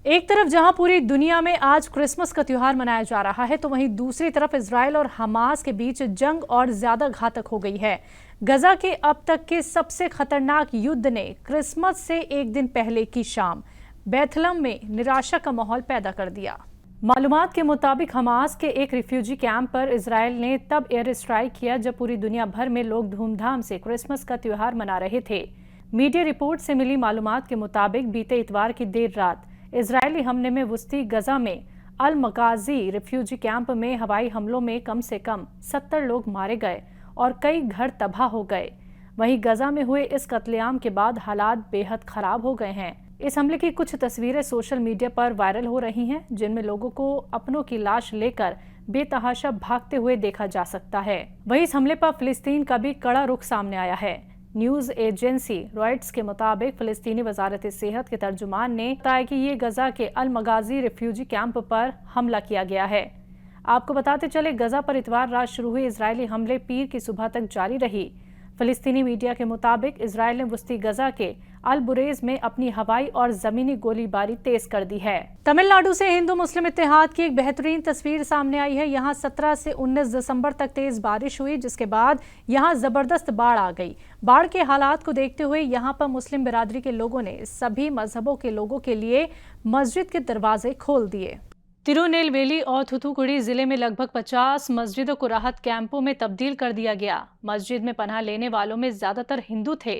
एक तरफ जहां पूरी दुनिया में आज क्रिसमस का त्योहार मनाया जा रहा है, तो वहीं दूसरी तरफ इजराइल और हमास के बीच जंग और ज्यादा घातक हो गई है। गजा के अब तक के सबसे खतरनाक युद्ध ने क्रिसमस से एक दिन पहले की शाम बैथलहम में निराशा का माहौल पैदा कर दिया। मालूमात के मुताबिक हमास के एक रिफ्यूजी कैंप पर इजराइल ने तब एयर स्ट्राइक किया जब पूरी दुनिया भर में लोग धूमधाम से क्रिसमस का त्योहार मना रहे थे। मीडिया रिपोर्ट से मिली मालूमात के मुताबिक बीते इतवार की देर रात इजरायली हमले में वस्ती गजा में अल मकाजी रिफ्यूजी कैंप में हवाई हमलों में कम से कम 70 लोग मारे गए और कई घर तबाह हो गए। वहीं गजा में हुए इस कत्लेआम के बाद हालात बेहद खराब हो गए हैं। इस हमले की कुछ तस्वीरें सोशल मीडिया पर वायरल हो रही हैं, जिनमें लोगों को अपनों की लाश लेकर बेतहाशा भागते हुए देखा जा सकता है। वहीं इस हमले पर फिलिस्तीन का भी कड़ा रुख सामने आया है। न्यूज एजेंसी रॉयटर्स के मुताबिक फिलिस्तीनी वजारत सेहत के तर्जुमान ने बताया कि ये गजा के अल मगाजी रिफ्यूजी कैंप पर हमला किया गया है। आपको बताते चले, गजा पर इतवार रात शुरू हुए इजरायली हमले पीर की सुबह तक जारी रही। फिलिस्तीनी मीडिया के मुताबिक इजरायल ने वस्ती गजा के अल बुरेज में अपनी हवाई और जमीनी गोलीबारी तेज कर दी है। तमिलनाडु से हिंदू मुस्लिम इत्तेहाद की एक बेहतरीन तस्वीर सामने आई है। यहाँ 17 से 19 दिसंबर तक तेज बारिश हुई, जिसके बाद यहाँ जबरदस्त बाढ़ आ गई। बाढ़ के हालात को देखते हुए यहाँ पर मुस्लिम बिरादरी के लोगों ने सभी मजहबों के लोगों के लिए मस्जिद के दरवाजे खोल दिए। तिरुनेलवेली और थूथुकुडी जिले में लगभग 50 मस्जिदों को राहत कैंपों में तब्दील कर दिया गया। मस्जिद में पनाह लेने वालों में ज्यादातर हिंदू थे।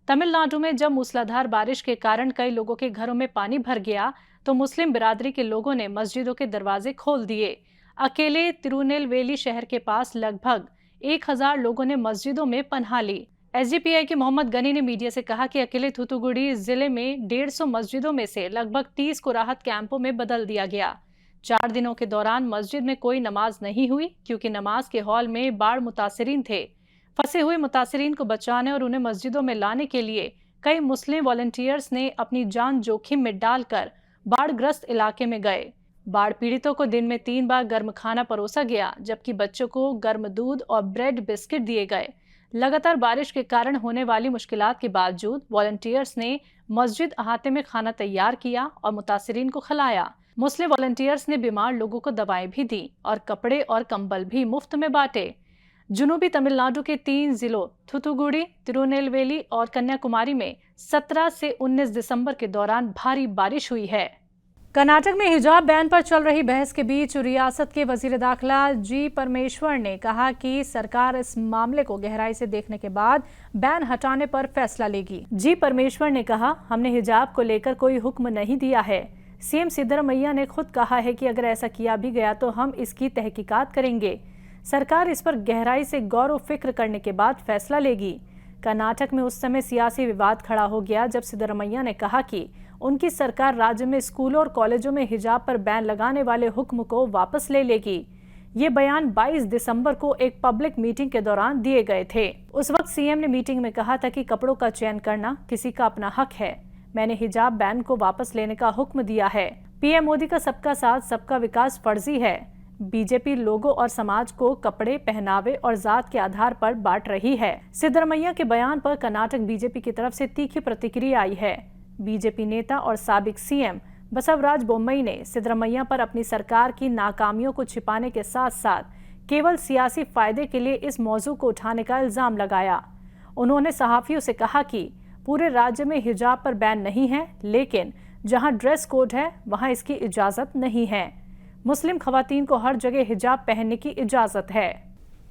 तमिलनाडु में जब मूसलाधार बारिश के कारण कई लोगों के घरों में पानी भर गया, तो मुस्लिम बिरादरी के लोगों ने मस्जिदों के दरवाजे खोल दिए। अकेले तिरुनेलवेली शहर के पास लगभग 1000 लोगों ने मस्जिदों में पनाह ली। एसडीपीआई के मोहम्मद गनी ने मीडिया से कहा कि अकेले थूथुकुडी जिले में 150 मस्जिदों में से लगभग 30 को राहत कैंपों में बदल दिया गया। 4 दिनों के दौरान मस्जिद में कोई नमाज नहीं हुई, क्योंकि नमाज के हॉल में बाढ़ मुतासिरीन थे। फंसे हुए मुतासिरीन को बचाने और उन्हें मस्जिदों में लाने के लिए कई मुस्लिम वॉलंटियर्स ने अपनी जान जोखिम में डालकर बाढ़ग्रस्त इलाके में गए। बाढ़ पीड़ितों को दिन में 3 बार गर्म खाना परोसा गया, जबकि बच्चों को गर्म दूध और ब्रेड बिस्किट दिए गए। लगातार बारिश के कारण होने वाली मुश्किलात के बावजूद वॉलंटियर्स ने मस्जिद अहाते में खाना तैयार किया और मुतासिरीन को खिलाया। मुस्लिम वॉलंटियर्स ने बीमार लोगों को दवाएं भी दी और कपड़े और कंबल भी मुफ्त में बांटे। जुनूबी तमिलनाडु के 3 जिलों थूथुकुडी, तिरुनेलवेली और कन्याकुमारी में 17 से 19 दिसंबर के दौरान भारी बारिश हुई है। कर्नाटक में हिजाब बैन पर चल रही बहस के बीच रियासत के वजीर दाखिला जी परमेश्वर ने कहा कि सरकार इस मामले को गहराई से देखने के बाद बैन हटाने पर फैसला लेगी। जी परमेश्वर ने कहा, हमने हिजाब को लेकर कोई हुक्म नहीं दिया है। सीएम सिद्धरमैया ने खुद कहा है कि अगर ऐसा किया भी गया तो हम इसकी तहकीकात करेंगे। सरकार इस पर गहराई से गौर व फिक्र करने के बाद फैसला लेगी। कर्नाटक में उस समय सियासी विवाद खड़ा हो गया जब सिद्धरमैया ने कहा कि उनकी सरकार राज्य में स्कूलों और कॉलेजों में हिजाब पर बैन लगाने वाले हुक्म को वापस ले लेगी। ये बयान 22 दिसंबर को एक पब्लिक मीटिंग के दौरान दिए गए थे। उस वक्त सीएम ने मीटिंग में कहा था कि कपड़ों का चयन करना किसी का अपना हक है। मैंने हिजाब बैन को वापस लेने का हुक्म दिया है। पीएम मोदी का सबका साथ सबका विकास फर्जी है। बीजेपी लोगों और समाज को कपड़े, पहनावे और जात के आधार पर बांट रही है। सिद्धरमैया के बयान पर कर्नाटक बीजेपी की तरफ से तीखी प्रतिक्रिया आई है। बीजेपी नेता और साबिक सीएम बसवराज बोम्मई ने सिद्धरमैया पर अपनी सरकार की नाकामियों को छिपाने के साथ साथ केवल सियासी फायदे के लिए इस मौजू को उठाने का इल्जाम लगाया। उन्होंने सहाफियों से कहा कि पूरे राज्य में हिजाब पर बैन नहीं है, लेकिन जहां ड्रेस कोड है वहां इसकी इजाजत नहीं है। मुस्लिम खवातीन को हर जगह हिजाब पहनने की इजाजत है।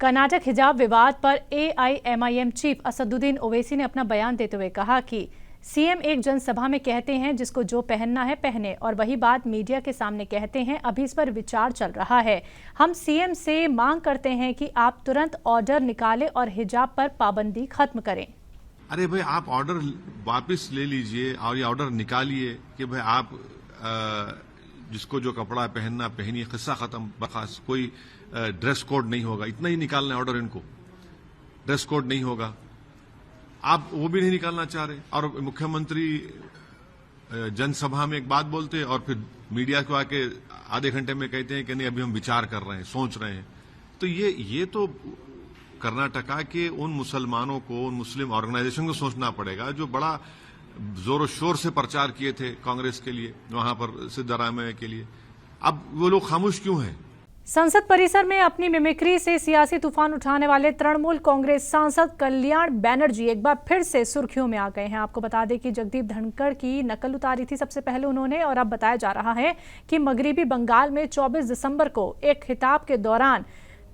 कर्नाटक हिजाब विवाद पर एआईएमआईएम चीफ असदुद्दीन ओवैसी ने अपना बयान देते हुए कहा कि सीएम एक जनसभा में कहते हैं जिसको जो पहनना है पहने, और वही बात मीडिया के सामने कहते हैं। अभी इस पर विचार चल रहा है। हम सीएम से मांग करते हैं कि आप तुरंत ऑर्डर निकालें और हिजाब पर पाबंदी खत्म करें। अरे भाई, आप ऑर्डर वापस ले लीजिए और ये ऑर्डर निकालिए कि भाई आप जिसको जो कपड़ा पहनना पहनिए, किस्सा खत्म, बखास कोई ड्रेस कोड नहीं होगा। इतना ही निकालना है ऑर्डर इनको, ड्रेस कोड नहीं होगा। आप वो भी नहीं निकालना चाह रहे, और मुख्यमंत्री जनसभा में एक बात बोलते और फिर मीडिया को आके आधे घंटे में कहते हैं कि नहीं अभी हम विचार कर रहे हैं, सोच रहे हैं। तो ये तो कर्नाटका के उन मुसलमानों को, उन मुस्लिम ऑर्गेनाइजेशन को सोचना पड़ेगा जो बड़ा जोरों शोर से प्रचार किए थे कांग्रेस के लिए, वहां पर सिद्धरामैया के लिए। अब वो लोग खामोश क्यों हैं? संसद परिसर में अपनी मिमिक्री से सियासी तूफान उठाने वाले तृणमूल कांग्रेस सांसद कल्याण बनर्जी एक बार फिर से सुर्खियों में आ गए हैं। आपको बता दें कि जगदीप धनखड़ की नकल उतारी थी सबसे पहले उन्होंने, और अब बताया जा रहा है कि मगरिबी बंगाल में 24 दिसंबर को एक खिताब के दौरान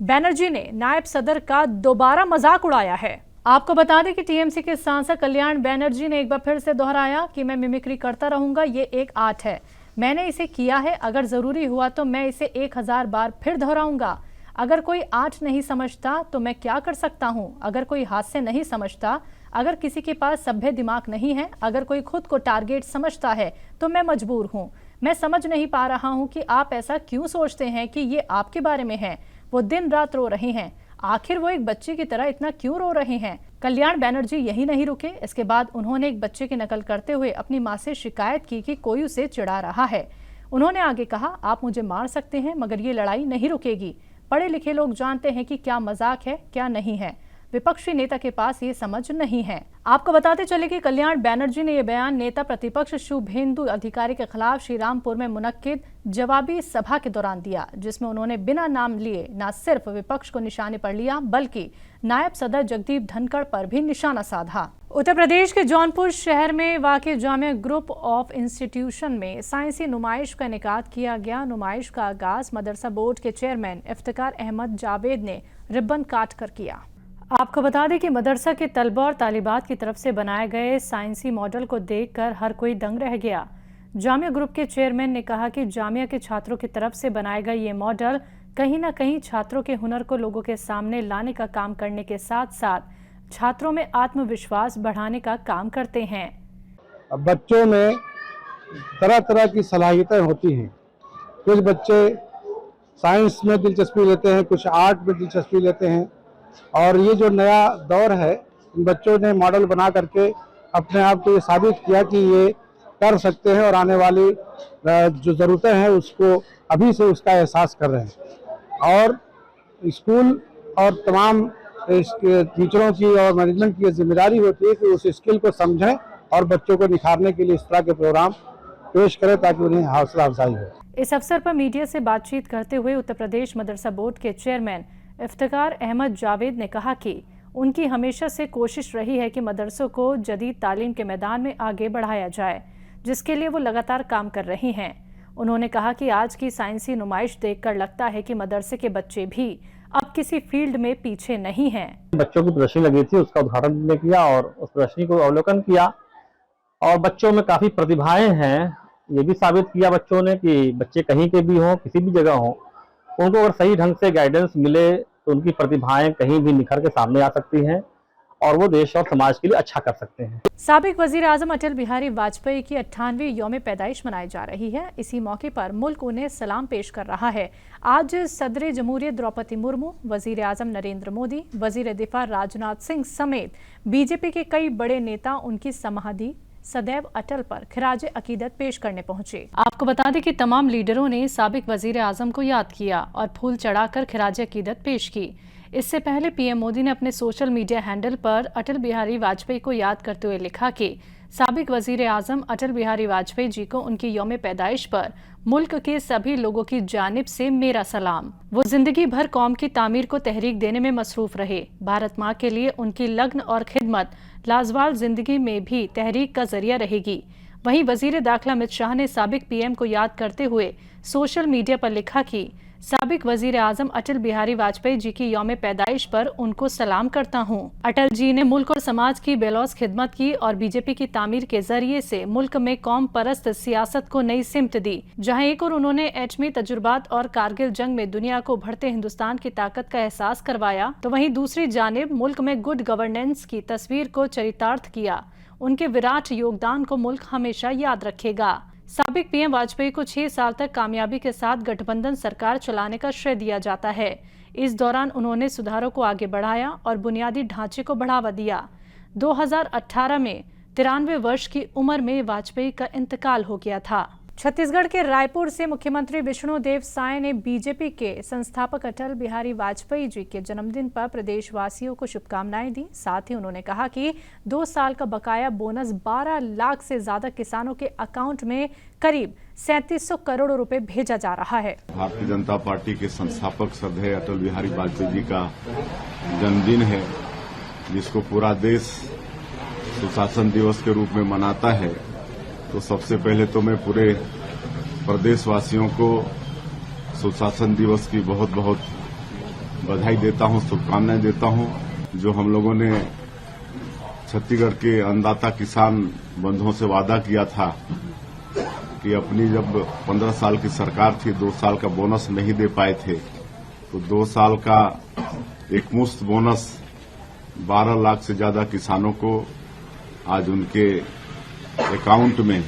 बनर्जी ने नायब सदर का दोबारा मजाक उड़ाया है। आपको बता दें कि टीएमसी के सांसद कल्याण बनर्जी ने एक बार फिर से दोहराया कि मैं मिमिक्री करता रहूंगा, ये एक आर्ट है, मैंने इसे किया है, अगर जरूरी हुआ तो मैं इसे 1000 बार फिर दोहराऊंगा। अगर कोई आर्ट नहीं समझता तो मैं क्या कर सकता हूं? अगर कोई हास्य नहीं समझता, अगर किसी के पास सभ्य दिमाग नहीं है, अगर कोई खुद को टारगेट समझता है तो मैं मजबूर हूं। मैं समझ नहीं पा रहा हूं कि आप ऐसा क्यों सोचते हैं कि ये आपके बारे में है। वो दिन रात रो रहे हैं, आखिर वो एक बच्चे की तरह इतना क्यों रो रहे हैं? कल्याण बनर्जी यही नहीं रुके, इसके बाद उन्होंने एक बच्चे की नकल करते हुए अपनी मां से शिकायत की कि कोई उसे चिढ़ा रहा है। उन्होंने आगे कहा, आप मुझे मार सकते हैं मगर ये लड़ाई नहीं रुकेगी। पढ़े लिखे लोग जानते हैं कि क्या मजाक है क्या नहीं है, विपक्षी नेता के पास ये समझ नहीं है। आपको बताते चले कि कल्याण बनर्जी ने यह बयान नेता प्रतिपक्ष शुभेंदु अधिकारी के खिलाफ श्रीरामपुर में मुनक्किद जवाबी सभा के दौरान दिया, जिसमें उन्होंने बिना नाम लिए न सिर्फ विपक्ष को निशाने पर लिया बल्कि नायब सदर जगदीप धनखड़ पर भी निशाना साधा। उत्तर प्रदेश के जौनपुर शहर में वाक़ जामिया ग्रुप ऑफ इंस्टीट्यूशन में साइंसी नुमाइश का इनेकाद किया गया। नुमाइश का आगाज मदरसा बोर्ड के चेयरमैन इफ्तिकार अहमद जावेद ने रिबन काट कर किया। आपको बता दें कि मदरसा के तलबा और तालिबात की तरफ से बनाए गए साइंसी मॉडल को देखकर हर कोई दंग रह गया। जामिया ग्रुप के चेयरमैन ने कहा कि जामिया के छात्रों की तरफ से बनाए गए ये मॉडल कहीं ना कहीं छात्रों के हुनर को लोगों के सामने लाने का काम करने के साथ साथ छात्रों में आत्मविश्वास बढ़ाने का काम करते हैं। अब बच्चों में तरह तरह की सलाहियतें होती हैं। कुछ बच्चे साइंस में दिलचस्पी लेते हैं, कुछ आर्ट में दिलचस्पी लेते हैं, और ये जो नया दौर है, इन बच्चों ने मॉडल बना करके अपने आप को ये साबित किया कि ये कर सकते हैं और आने वाली जो ज़रूरतें हैं उसको अभी से उसका एहसास कर रहे हैं। और स्कूल और तमाम टीचरों की और मैनेजमेंट की जिम्मेदारी होती है कि उस स्किल को समझें और बच्चों को निखारने के लिए इस तरह के प्रोग्राम पेश करें ताकि उन्हें हौसला अफजाई हो। इस अवसर पर मीडिया से बातचीत करते हुए उत्तर प्रदेश मदरसा बोर्ड के चेयरमैन इफ्तिकार अहमद जावेद ने कहा कि उनकी हमेशा से कोशिश रही है कि मदरसों को जदीद तालीम के मैदान में आगे बढ़ाया जाए, जिसके लिए वो लगातार काम कर रही हैं। उन्होंने कहा कि आज की साइंसी नुमाइश देखकर लगता है कि मदरसे के बच्चे भी अब किसी फील्ड में पीछे नहीं हैं। बच्चों की प्रदर्शनी लगी थी, उसका उद्घाटन हमने किया और उस प्रदर्शनी को अवलोकन किया और बच्चों में काफी प्रतिभाएं हैं। ये भी साबित किया बच्चों ने कि बच्चे कहीं के भी हों, किसी भी जगह हों, उनको अगर सही ढंग से गाइडेंस मिले तो उनकी प्रतिभाएं कहीं भी निखर के सामने आ सकती हैं और वो देश और समाज के लिए अच्छा कर सकते हैं। साबिक वजीर आजम अटल बिहारी वाजपेयी की 98वीं यौम पैदाइश मनाई जा रही है। इसी मौके पर मुल्क उन्हें सलाम पेश कर रहा है। आज सदर जमहूरियत द्रौपदी मुर्मू, वजीर आजम नरेंद्र मोदी, वजीर दिफा राजनाथ सिंह समेत बीजेपी के कई बड़े नेता उनकी समाधि सदैव अटल पर खिराज अकीदत पेश करने पहुंचे। आपको बता दें कि तमाम लीडरों ने साबिक वजीर आजम को याद किया और फूल चढ़ाकर खिराज अकीदत पेश की। इससे पहले पीएम मोदी ने अपने सोशल मीडिया हैंडल पर अटल बिहारी वाजपेयी को याद करते हुए लिखा कि साबिक वजीर आजम अटल बिहारी वाजपेयी जी को उनकी यौम पैदाइश पर मुल्क के सभी लोगों की जानिब से मेरा सलाम। वो जिंदगी भर कौम की तामीर को तहरीक देने में मसरूफ रहे। भारत माँ के लिए उनकी लगन और खिदमत लाजवाल जिंदगी में भी तहरीक का जरिया रहेगी। वहीं वजीर दाखिला अमित शाह ने साबिक पीएम को याद करते हुए सोशल मीडिया पर लिखा कि साबिक वजीर आजम अटल बिहारी वाजपेयी जी की यौम पैदाइश पर उनको सलाम करता हूँ। अटल जी ने मुल्क और समाज की बेलौस खिदमत की और बीजेपी की तामीर के जरिए से मुल्क में कौम परस्त सियासत को नई सिमत दी। जहाँ एक और उन्होंने एटमी तजुर्बात और कारगिल जंग में दुनिया को बढ़ते हिंदुस्तान की ताकत का एहसास करवाया, तो वहीं दूसरी जानिब मुल्क में गुड गवर्नेंस की तस्वीर को चरितार्थ किया। उनके विराट योगदान को मुल्क हमेशा याद रखेगा। साबिक पीएम वाजपेयी को 6 साल तक कामयाबी के साथ गठबंधन सरकार चलाने का श्रेय दिया जाता है। इस दौरान उन्होंने सुधारों को आगे बढ़ाया और बुनियादी ढांचे को बढ़ावा दिया। 2018 में 93 वर्ष की उम्र में वाजपेयी का इंतकाल हो गया था। छत्तीसगढ़ के रायपुर से मुख्यमंत्री विष्णुदेव साय ने बीजेपी के संस्थापक अटल बिहारी वाजपेयी जी के जन्मदिन पर प्रदेशवासियों को शुभकामनाएं दी। साथ ही उन्होंने कहा कि 2 साल का बकाया बोनस 12 लाख से ज्यादा किसानों के अकाउंट में करीब 3700 करोड़ रुपए भेजा जा रहा है। भारतीय जनता पार्टी के संस्थापक श्रद्धेय अटल बिहारी वाजपेयी जी का जन्मदिन है, जिसको पूरा देश सुशासन दिवस के रूप में मनाता है। तो सबसे पहले तो मैं पूरे प्रदेशवासियों को सुशासन दिवस की बहुत बहुत बधाई देता हूं, शुभकामनाएं देता हूं। जो हम लोगों ने छत्तीसगढ़ के अन्नदाता किसान बंधुओं से वादा किया था कि अपनी जब 15 साल की सरकार थी 2 साल का बोनस नहीं दे पाए थे, तो 2 साल का एकमुश्त बोनस 12 लाख से ज्यादा किसानों को आज उनके अकाउंट में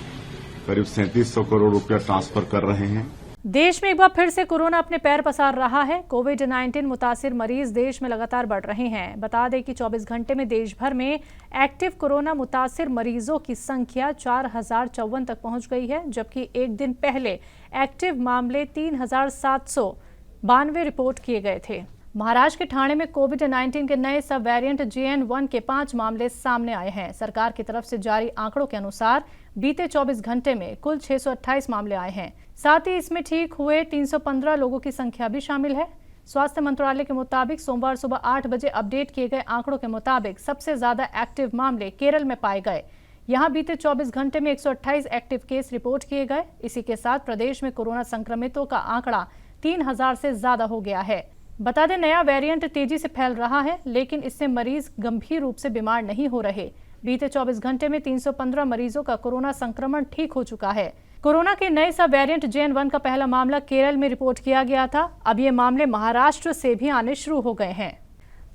करीब 3700 करोड़ रुपया ट्रांसफर कर रहे हैं। देश में एक बार फिर से कोरोना अपने पैर पसार रहा है। कोविड-19 मुतासिर मरीज देश में लगातार बढ़ रहे हैं। बता दें कि 24 घंटे में देश भर में एक्टिव कोरोना मुतासिर मरीजों की संख्या 4054 तक पहुंच गई है, जबकि एक दिन पहले एक्टिव मामले 3792 रिपोर्ट किए गए थे। महाराष्ट्र के ठाणे में कोविड-19 के नए सब वेरिएंट JN1 के 5 मामले सामने आए हैं। सरकार की तरफ से जारी आंकड़ों के अनुसार बीते 24 घंटे में कुल 628 मामले आए हैं। साथ ही इसमें ठीक हुए 315 लोगों की संख्या भी शामिल है। स्वास्थ्य मंत्रालय के मुताबिक सोमवार सुबह 8 बजे अपडेट किए गए आंकड़ों के मुताबिक सबसे ज्यादा एक्टिव मामले केरल में पाए गए। यहां बीते 24 घंटे में 128 एक्टिव केस रिपोर्ट किए गए। इसी के साथ प्रदेश में कोरोना संक्रमितों का आंकड़ा 3000 से ज्यादा हो गया है। बता दें, नया वेरिएंट तेजी से फैल रहा है, लेकिन इससे मरीज गंभीर रूप से बीमार नहीं हो रहे। बीते 24 घंटे में 315 मरीजों का कोरोना संक्रमण ठीक हो चुका है। कोरोना के नए सब वेरिएंट JN1 का पहला मामला केरल में रिपोर्ट किया गया था। अब ये मामले महाराष्ट्र से भी आने शुरू हो गए हैं।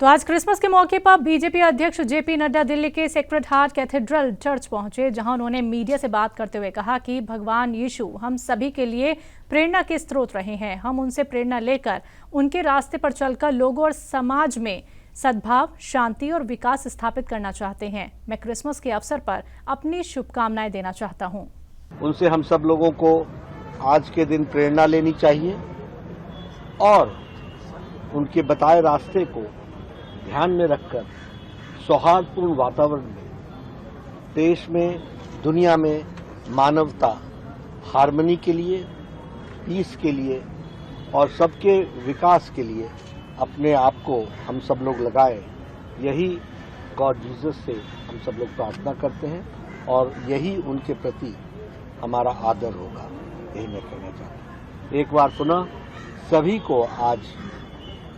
तो आज क्रिसमस के मौके पर बीजेपी अध्यक्ष JP नड्डा दिल्ली के सेक्रेड हार्ट कैथेड्रल चर्च पहुंचे, जहां उन्होंने मीडिया से बात करते हुए कहा कि भगवान यीशु हम सभी के लिए प्रेरणा के स्रोत रहे हैं। हम उनसे प्रेरणा लेकर उनके रास्ते पर चलकर लोगों और समाज में सद्भाव, शांति और विकास स्थापित करना चाहते हैं। मैं क्रिसमस के अवसर पर अपनी शुभकामनाएं देना चाहता हूं। उनसे हम सब लोगों को आज के दिन प्रेरणा लेनी चाहिए और उनके बताए रास्ते को ध्यान में रखकर सौहार्दपूर्ण वातावरण में देश में, दुनिया में मानवता, हार्मनी के लिए, पीस के लिए और सबके विकास के लिए अपने आप को हम सब लोग लगाए। यही गॉड जीसस से हम सब लोग प्रार्थना करते हैं और यही उनके प्रति हमारा आदर होगा। यही मैं कहना चाहता हूँ। एक बार पुनः सभी को आज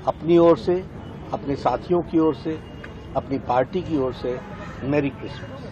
अपनी ओर से, अपने साथियों की ओर से, अपनी पार्टी की ओर से मेरी क्रिसमस।